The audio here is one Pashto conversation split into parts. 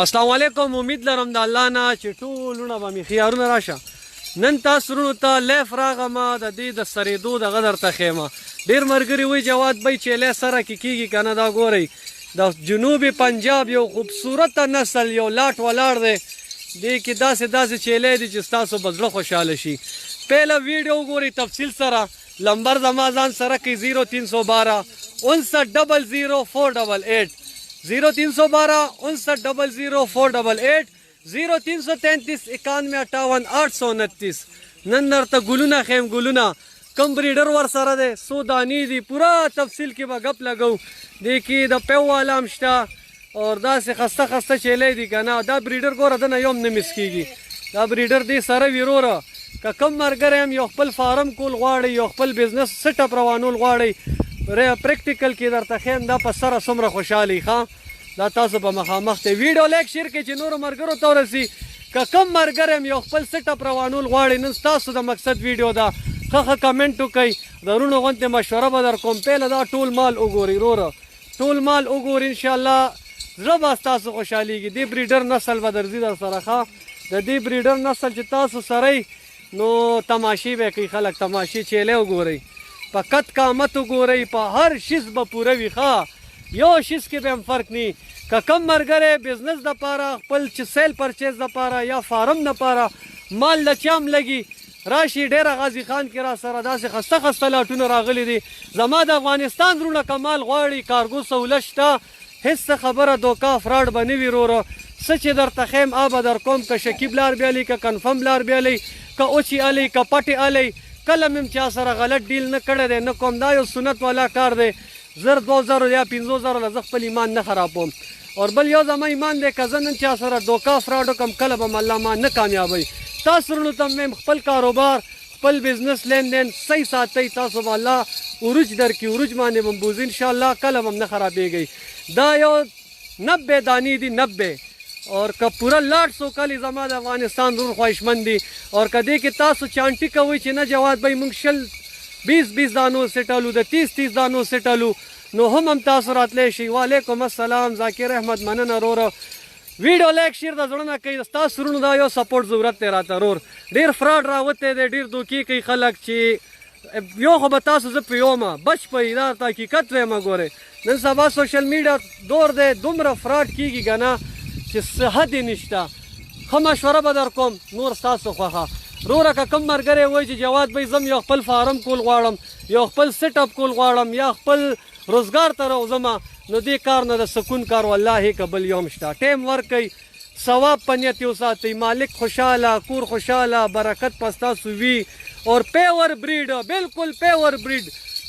السلام علیکم. امید لرم د الله نه چې ټولونه به مې خیارونه راشه. نن تاسو ورونو ته لیف راغمه د دې د سریدو دغه درته ښیمه. ډېر ملګري وایي جواد بی چیلی سره کې کېږي که نه. دا ګورئ د جنوبي پنجاب یو خوبصورته نسل یو لاټ ولاړ دی. دې کې داسې چیلی دی چې ستاسو به زړه خوشحاله شي. پهله ویډیو وګورئ تفصیل سره. لمبر زما ځان سره کوي 0312 59 00 488 0312 59 00 488 0333 91 58 829. نن درته ګلونه ښیم ګلونه. کم بریډر ورسره دی څو دانې دي پوره تفصیل کې به ګپ لګو. دې کې د پیو والا هم شته او داسې خسته چیلی دي که نه. دا بریډر ګوره دنه یو هم نه مس کېږي. دا بریډر دې سره وي وروره. که کم ملګری هم یو خپل فارم کول غواړئ یو خپل بزنس سیټ اپ روانول غواړئ پریکټیکل کې درته ښیم دا په سره څومره خوشحالي ښه. دا تاسو په مخامخ ته ویډیو لایک شیر کړئ چې نورو ملګرو ته ورسي. که کم ملګری هم یو خپل سیټ اپ روانول غواړئ نن ستاسو د مقصد ویډیو ده. ښه کمنټ وکئ. د وروڼو غوندې مشوره به در کوم. پهله دا ټول مال وګورئ وروره. ټول مال وګورئ انشاءالله زړه به ستاسو خوشحالیږي. دې بریډر نسل به درځي در سره ښه. د دې بریډر نسل چې تاسو سره نو تماشې به کوي خلک. تماشې چیلی وګورئ. په قد قامت وګورئ. په هر شیز به پوره وي ښه. یو شیز کې به هم فرق نی. که کم ملګری بزنس دپاره خپل چې سیل پرچیز دپاره یا فارم دپاره مال د چا هم لګي راشي. ډېره غازي خان کې را سره داسې خسته لاټونه راغلي دي. زما د افغانستان وروڼه که مال غواړي کارګو سهولت شته. هېڅ خبره دوکا فراډ به نه وي وروره. څه چې درته ښیم آ به در کوم. که شکیب لار بیالی که کنفرم لار بیالی که اوچې الی که پټې الی. کله مې هم چا سره غلط ډیل نه کړی دی نه کوم. دا یو سنت والا کار دی. 1000 یا 5000 له زه خپل ایمان نه خرابوم. اور بل یو زما ایمان دی که زه نن چا سره دوکا فراډ وکړم کله به م الله ما نه کامیابوي. تاسو ورونو ته مې خپل کاروبار خپل بزنس لین دین صحیح ساتئ. تاسو به الله عروج درکړي. عروج باندې به بوځي انشاءالله کله به هم نه خرابېږئ. دا یو 90 دانې دي 90 اور که پوره لاټ سوکالي زما د افغانستان ضرور خواهشمند دي. اور که دې کې تاسو چانټي کوئ چې نه جواد بی موږ 20 دانو سیټلو د 30 دانو سیټلو نو هم تاسو راتلی شئ. وعلیکم السلام. ذاکر احمد مننه وروره. ویډیو لایک شیر د زړه نه کوي. ستاسو وروڼو دا یو سپورټ ضرورت دی راته ورور. ډېر فراډ راوتی دی. ډېر دوکې کوي خلک چې یو خو به تاسو زه پوهومه بچ پوهي دا ورته حقیقت ویمه. ګورئ نن سبا سوشل میډیا دور دی دومره فراډ کېږي که نه چې صحت یې نشته. ښه مشوره به در کوم نور ستاسو خوښه. وروره که کوم ملګری وایي چې جواد بی زم یو خپل فارم کول غواړم یو خپل سیټ اپ کول غواړم یا خپل روزګار ته راوځمه نو دې کار نه د سکون کار والله که بل یو هم شته. ټیم ورکئ ثواب په نیت یې وساتئ. مالک خوشحاله کور خوشحاله برکت په ستاسو وي. اور پیور بریډ بلکل پیور بریډ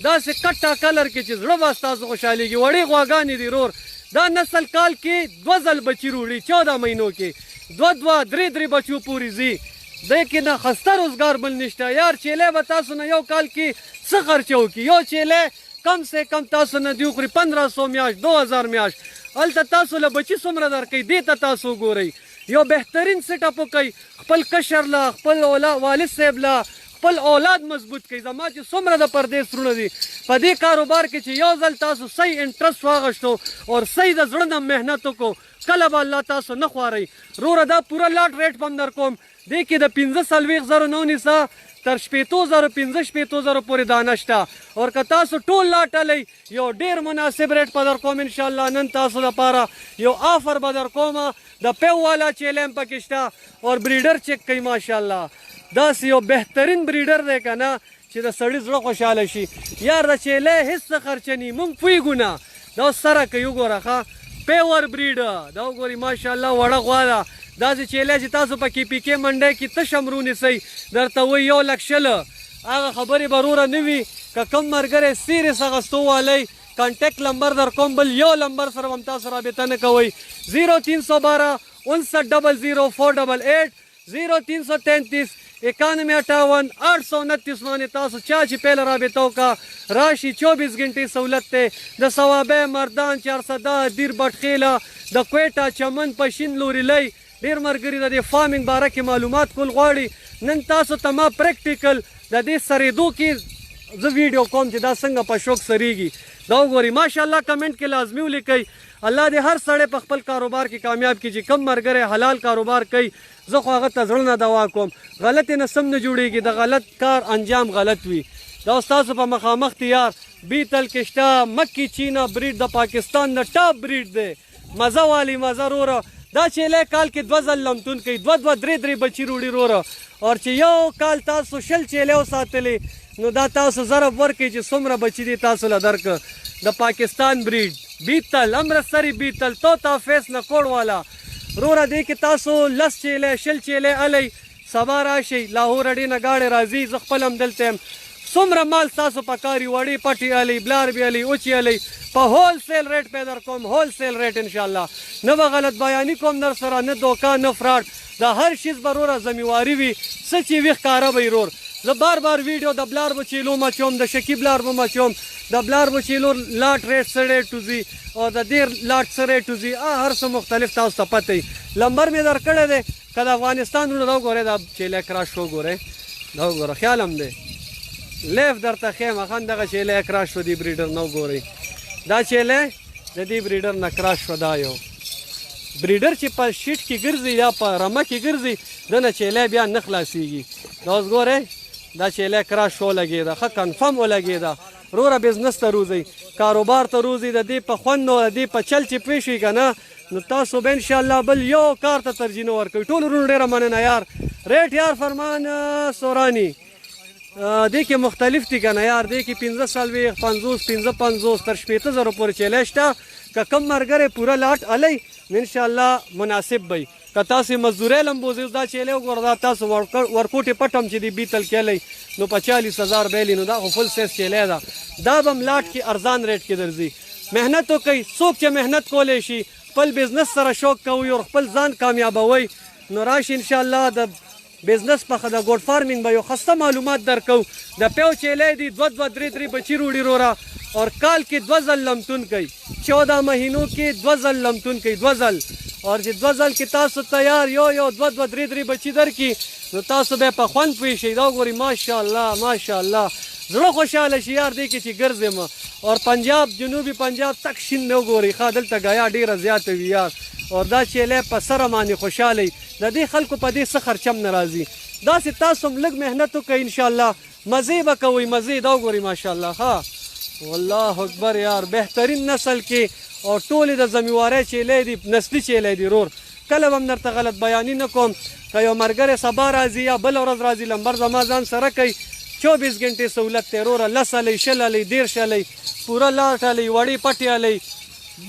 داسې کټه کلر کې چې زړه به ستاسو خوشحالېږي. وړې غواګانې دي رور. دا نسل کال کې 2 ځل بچي روړي 14 مهینو کې 2 3 بچو پورې ځي. دې کې نه خسته روزګار بل نشته. یار چیلی به تاسو نه یو کال کې څه خرچه وکړي. یو چیلی کم سے کم تاسو نه دی وخوري 1500 میاشت 2000 میاشت. هلته تاسو له بچي څومره درکوي دې ته تاسو وګورئ. یو بهترین سیټ اپ وکئ. خپل کشر له خپل والد صاحب له خپل اولاد مضبوط کړئ. زما چې څومره د پردیس وروڼه دي په دې کاروبار کې چې یو ځل تاسو صحیح انټرسټ واغشتو او صحیح د زړه نه محنت وکړو کله به الله تاسو نه خوارئ. وروره دا پوره لاټ ریټ به هم در کوم. دې کې د 45,000 نه ونیسه تر 60,000 65,000 پورې دانه شته. اور که تاسو ټول لاټ الی یو ډېر مناسب ریټ به در کوم انشاءالله. نن تاسو لپاره یو آفر به در کومه. د پیو والا چیلی هم پکې شته اور بریډر چیک کوئ ماشاءالله. داسې یو بهترین بریډر دی که نه چې د سړي زړه خوشحاله شي. یار د چیلی هېڅ څه خرچه نی موږ پوهېږو نه. دا سره کوي وګوره ښه پیور بریډ دا وګورئ ماشاءالله وړه غوا ده. داسې چیلی چې تاسو په KPK منډی کې تش هم رونیسئ درته وایي 1,00,000 هغه خبرې به وروره نه وي. که کوم ملګری سیریس اخیستو والی کانټیکټ نمبر در کوم. بل یو نمبر سره هم تاسو رابطه نه کوئ 0312 59 00 488 0333 91 58 829 باندې تاسو چا چې پهله رابطه وکړه راشي. 24 غنټې سہولت دی. د صوابۍ مردان 410 دیر بټخیله د کویټه چمن پشین لوریلی. ډېر ملګري د دې فارمینګ باره کې معلومات کول غواړي. نن تاسو ته ما پریکټیکل د دې سریدو کې زه ویډیو کوم چې دا څنګه په شوق سریږي. دا وګورئ ماشاءالله کمنټ کې لازمي ولیکئ الله دې هر سړی په خپل کاروبار کې کامیاب کړي چې کم ملګری حلال کاروبار کوي زه خو هغه ته زړه نه دوا کوم غلط نه سم نه جوړېږي د غلط کار انجام غلط وي دا ستاسو په مخامخ تیار بیتل کشته مکی چینا بریډ د پاکستان د ټاپ بریډ دی مزه والی مزه روره دا چیلی کال کې 2 ځل لمتون کوي 2 3 بچي روړي روره او چې یو کال تاسو شل چیلی وساتلی نو دا تاسو ضرب ورکړي چې څومره بچي دي تاسو له درکه د پاکستان بریډ بیتل امرتسری بیتل طوطا فیس نه کوړ والا روره دی کې تاسو لس چیلی شل چیلی الی سبا راشئ لاهور اډې نه گاډې راځي زه خپل هم دلته یم څومره مال تاسو پکاري وړې پټې الی بلار بي الی اوچې الی په هول سیل ریټ پې در کوم هول سیل ریټ انشاءالله نه به غلط بیاني کوم در سره نه دوکه نه فراډ د هر شیز به روره ذمهواري وي څه چې وي ښکاره به یې رور زه بار بار ویډیو د بلار بچیلو مچوم د شکیب لار به مچوم د بلار بچیلو لاټ ریټ څه ریټ وځي او د دیر لاټ څه ریټ وځي هر څه مختلف تاسو ته پته وي لمبر مې در کړی دی که د افغانستان ورونه دا وګورئ دا چیلی کراش وګورئ دا وګوره خیال هم دی لیف درته ښیم اخن دغه چیلی کراش شو دې بریډر نه وګورئ دا چیلی د دې بریډر نه کراش شو دا یو بریډر چې په شیټ کې ګرځي یا په رمه کې ګرځي دنه چیلی بیا نه خلاصېږي دا اوس ګورئ دا چیلی کراش ولګېده ښه کنفرم ولګېده روره بزنس ته روزئ کاروبار ته روزئ د دې په خوند او د دې په چل چې پوه شئ که نه نو تاسو به انشاءالله بل یو کار ته ترجیح نه ورکوئ ټول ورونو ډېره مننه یار ریټ یار فرمان سوراني دې کې مختلف دي که نه یار دې کې 45 50 تر 50,000 پورې چیلی شته که کم ملګری پوره لاټ الی نو انشاءالله مناسب به که تاسې مزدورۍ لم بوځئ دا چیلی وګوره دا تاسو ورکوټې پټ هم چې دی بیتل کې الی نو په 40,000 بیلی نو دا خو فل سیز چیلی ده دا به هم لاټ کې ارزان ریټ کې درځي محنت وکئ څوک چې محنت کولی شي خپل بزنس سره شوق کوئ او خپل ځان کامیابوئ نو راشي انشاءالله د بزنس په د ګوډ فارمینګ به یو خسته معلومات درکو د پیو چیلی دي 2 3 بچي روړي روره اور کال کې 2 ځل لمتون کوي 14 مهینو کې 2 ځل لمتون کوي 2 ځل اور چې 2 ځل کې تاسو تیار یو 2 3 بچي درکړي نو تاسو به په خوند پوه شئ دا وګورئ ماشاءالله ماشاءالله زړه خوشحاله شي یار دې کې چې ګرځم اور پنجاب جنوبي پنجاب تک شین نه وګورئ ښه دلته ګیا ډېره زیاته وي یار اور دا چیلی په سره باندې خوشحاله د دې خلکو په دې څه خرچم نه راځي داسې تاسو هم لږ محنت وکئ انشاءالله مزې به کوئ مزې دا وګورئ ماشاءالله ښه والله اکبر یار بهترین نسل کې او ټولې د ذمهوارۍ چیلی دي نسلي چیلی دي رور کله به هم درته غلط بیاني نه کوم که یو ملګری سبا راځي یا بله ورځ راځي لمبر زما ځان سره کوي 24 घंटे سہولت دی وروره 10 الی 20 الی 13 الی پوره لاټ الی وړې پټې الی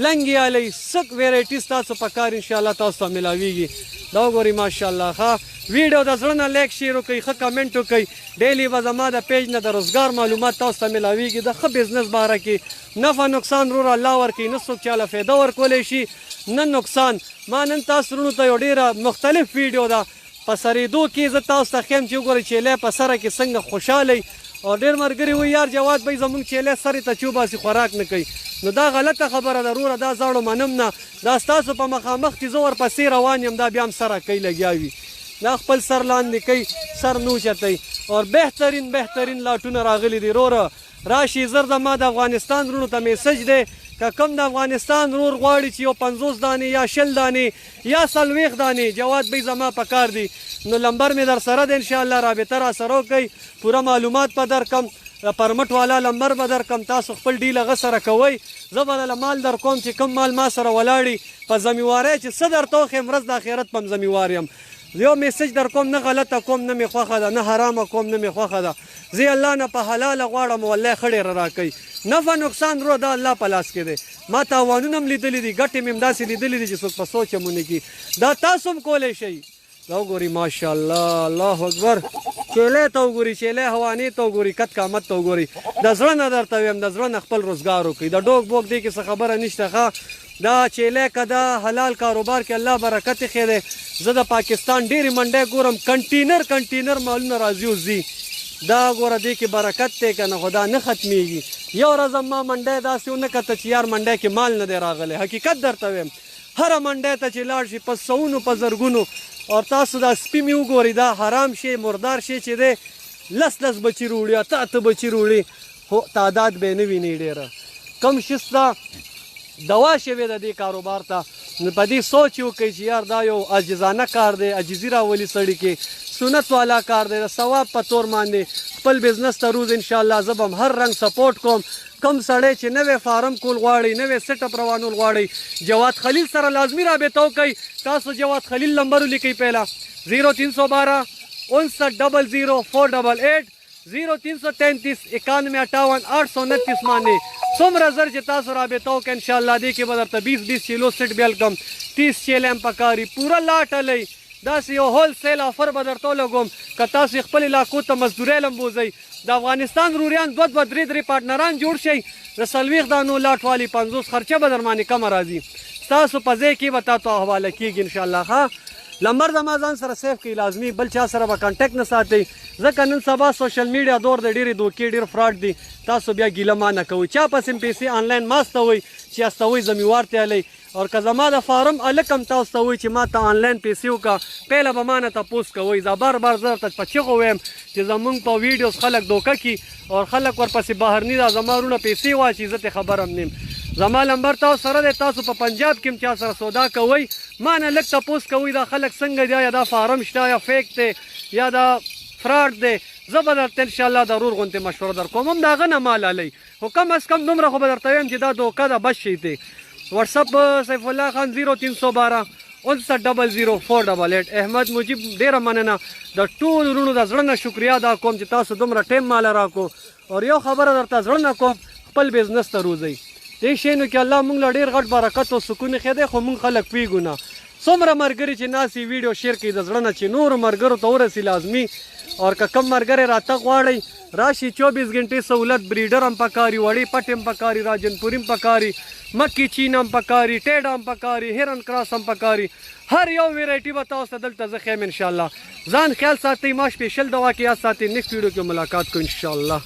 لنګې الی سک ویرایټیز تاسو په کار انشاءالله تاسو ته ملاویږي دا وګورئ ماشاءالله ښه ویډیو د زړه نه لایک شیر وکړئ ښه کمنټ وکړئ ډیلی به زما د پیج نه د روزګار معلومات تاسو ته ملاویږي د ښه بزنس باره کې نفع نقصان وروره الله ورکوي نه څوک چاله فایده ورکولی شي نه نقصان ما نن تاسو وروڼو ته یو ډېره مختلف ویډیو ده په سرېدو کې زه تاسو ته ښیم چې وګورئ چیلی په سره کې څنګه خوشحاله او ډېر ملګري وایي یار جواد بھائی زموږ چیلی سرې ته چې وباسي خوراک نه کوي نو دا غلطه خبره ده وروره دا زاړو منم نه دا ستاسو په مخامخ چې زه ورپسې روان یم دا بیا هم سره کوي لګیا وي دا خپل سر لاندې کوي سر نه اوچتوي او بهترین لاټونه راغلي دي وروره راشي زر زما د افغانستان وروڼو ته میسج دی که کوم د افغانستان ورور غواړي چې یو 50 دانې یا 60 دانې یا 40 دانې جواد بھائی زما پکار دي نو لمبر مې در سره دی انشاءالله رابطه را سره وکئ پوره معلومات به درکم پرمټ والا لمبر به درکم تاسو خپل ډیل هغه سره کوئ زه به دله مال در کوم چې کوم مال ما سره ولاړي په ذمهوارۍ چې څه درته وښیم ورځ د آخرت په هم ذمهوار یم یو میسج در کوم نه غلطه کوم نه مې خوښه ده نه حرامه کوم نه مې خوښه ده زه الله نه په حلاله غواړم والله ښه ډېره راکوي نفع نقصان رو دا الله په لاس کې دی ما تاوانونه هم لیدلي دي ګټې مې هم داسې لیدلي دي چې څوک په سوچ هم ونه کړي دا تاسو هم کولی شئ دا وګورئ ماشاءالله الله اکبر چیلی ته وګورئ چیلی حوانې ته وګورئ کت قامت ته وګورئ د زړه نه درته ویم د زړه نه خپل روزګار وکړئ د ډوک بوک دی کې څه خبره نشته ښه دا چیلی که دا حلال کاروبار کې الله برکت ایښی دی زه د پاکستان ډېرې منډۍ ګورم کنټینر مالونه راځي او ځي دا ګوره دې کې برکت دی که نه خو دا نه ختمیږي یو ورځ هم ما منډۍ داسې ونه کته چې یار منډۍ کې مال نه دی راغلی حقیقت درته ویم هره منډۍ ته چې لاړ شي په سوونو په زرګونو او تاسو دا سپي مې وګورئ دا حرام شی مردار شی چې دی 10 بچي روړي 8 بچي روړي خو تعداد به یې نه وینئ ډېره کم شسته دوا شوې د دې کاروبار ته نو په دې سوچ وکړئ چې یار دا یو عاجزانه کار دی عاجزي راولي سړي کې سنت والا کار دی د ثواب په طور باندې خپل بزنس ته روز انشاءالله زه به هم هر رنګ سپورټ کوم کم سړی چې نوی فارم کول غواړئ نوی سیټ اپ روانول غواړئ جواد خلیل سره لازمي رابطه وکړئ تاسو جواد خلیل نمبر ولیکئ پهلا 0312 5900 488 0333 91 829 باندې څومره زر چې تاسو رابطه وکړئ انشاءالله دې کې به درته 20 کیلو سیټ بیا کم 30 چیلې هم پکاري پوره لاټ هلئ داسې یو هول سیل آفر به درته ولګوم که تاسو خپل علاقو ته مزدورۍ لم بوځئ د افغانستان روریان 2 3 پارټنران جوړ شئ د 40 دانو لاټ والی 50 خرچه به در باندې کمه راځي ستاسو په ځای کې به تاسو حواله کېږي انشاءالله ښه لمبر زما ځان سره سیف کړئ لازمي بل چا سره به کانټیکټ نه ساتئ ځکه نن سبا سوشل میډیا دور د ډېرې دوکې ډېر فراډ دي تاسو بیا ګیله ما نه کوئ چا پسې هم پیسې آنلاین ما استوئ چې استوئ زمیوار ته هلئ اور که زما د فارم هلک هم تاسو ته وایي چې ما ته آنلاین پیسې وکړه پهله به ما نه تپوس کوئ زه بار بار زه درته په چغو ویم چې زمونږ په ویډیوز خلک دوکه کي اور خلک ورپسې بهرني دا زما وروڼه پیسې واچي زه ترې خبر هم نیم زما نمبر تاسو سره دی تاسو په پنجاب کې هم چا سره سودا کوئ ما نه لږ تپوس کوئ دا خلک څنګه دی یا دا فارم شته یا فیک دی یا دا فراډ دی زه به درته انشاءالله ضرور غوندې مشوره در کوم هم د هغه نه مال هلئ خو کم از کم دومره خو به درته ویم چې دا دوکه ده بس شئ دی واتساپ سیف الله خان 0312 5900 488 احمد مجیب ډیره مننه د ټول ورونو د زړه نه شکریا ادا کوم چې تاسو دومره ټیم مال راکو او یو خبره درته زړه نه کوم خپل بزنس ته روزئ دې شیانو کې الله موږ له ډېر غټ برکت او سکون ایښی دی خو موږ خلک پوهېږو نه څومره ملګري چې ناستې ویډیو شیر کوي د زړه نه چې نورو ملګرو ته ورسي لازمي اور که کم ملګری راتګ غواړئ راشي 24 غنټې سہولت بریډر هم پکاري وړې پټ هم پکاري راجنپوري هم پکاري مکی چین هم پکاري ټیډ هم پکاري هرن کراس هم پکاري هر یو ویرایټي به تاسو ته دلته زه ښیم انشاءالله ځان خیال ساتئ ما سپیشل دوا کې یاد ساتئ نیکسټ ویډیو کې ملاقات کوو انشاءالله